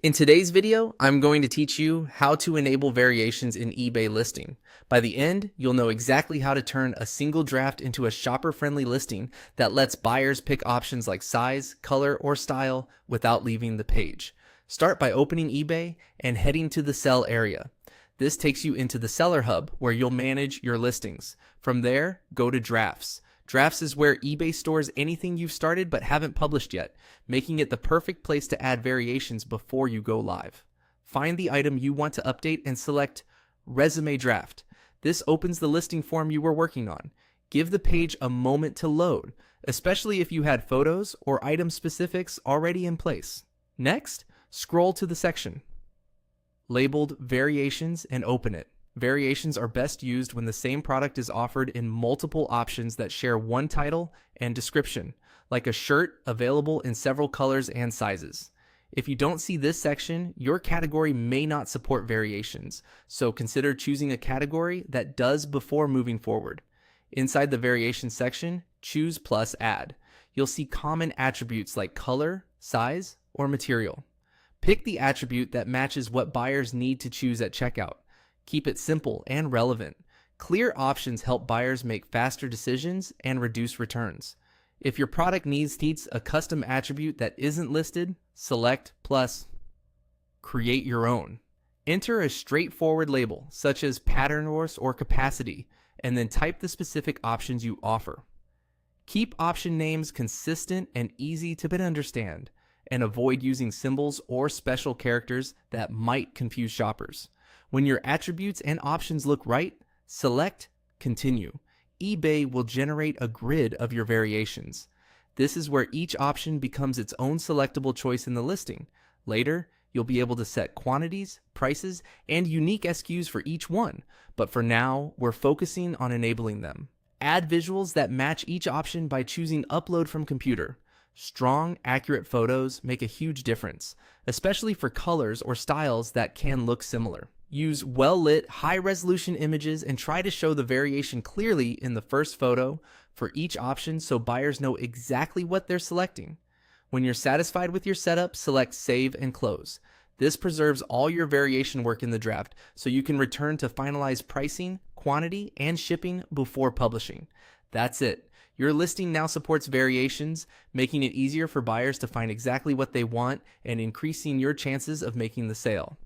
In today's video, I'm going to teach you how to enable variations in eBay listing. By the end, you'll know exactly how to turn a single draft into a shopper-friendly listing that lets buyers pick options like size, color, or style without leaving the page. Start by opening eBay and heading to the sell area. This takes you into the seller hub where you'll manage your listings. From there, go to drafts. Drafts is where eBay stores anything you've started but haven't published yet, making it the perfect place to add variations before you go live. Find the item you want to update and select Resume Draft. This opens the listing form you were working on. Give the page a moment to load, especially if you had photos or item specifics already in place. Next, scroll to the section labeled Variations and open it. Variations are best used when the same product is offered in multiple options that share one title and description, like a shirt available in several colors and sizes. If you don't see this section, your category may not support variations, so consider choosing a category that does before moving forward. Inside the variation section, choose plus add. You'll see common attributes like color, size, or material. Pick the attribute that matches what buyers need to choose at checkout. Keep it simple and relevant. Clear options help buyers make faster decisions and reduce returns. If your product needs a custom attribute that isn't listed, select plus create your own. Enter a straightforward label such as pattern or capacity, and then type the specific options you offer. Keep option names consistent and easy to understand, and avoid using symbols or special characters that might confuse shoppers. When your attributes and options look right, select Continue. eBay will generate a grid of your variations. This is where each option becomes its own selectable choice in the listing. Later, you'll be able to set quantities, prices, and unique SKUs for each one, but for now, we're focusing on enabling them. Add visuals that match each option by choosing Upload from Computer. Strong, accurate photos make a huge difference, especially for colors or styles that can look similar. Use well-lit, high-resolution images and try to show the variation clearly in the first photo for each option so buyers know exactly what they're selecting. When you're satisfied with your setup, select Save and Close. This preserves all your variation work in the draft so you can return to finalize pricing, quantity, and shipping before publishing. That's it. Your listing now supports variations, making it easier for buyers to find exactly what they want and increasing your chances of making the sale.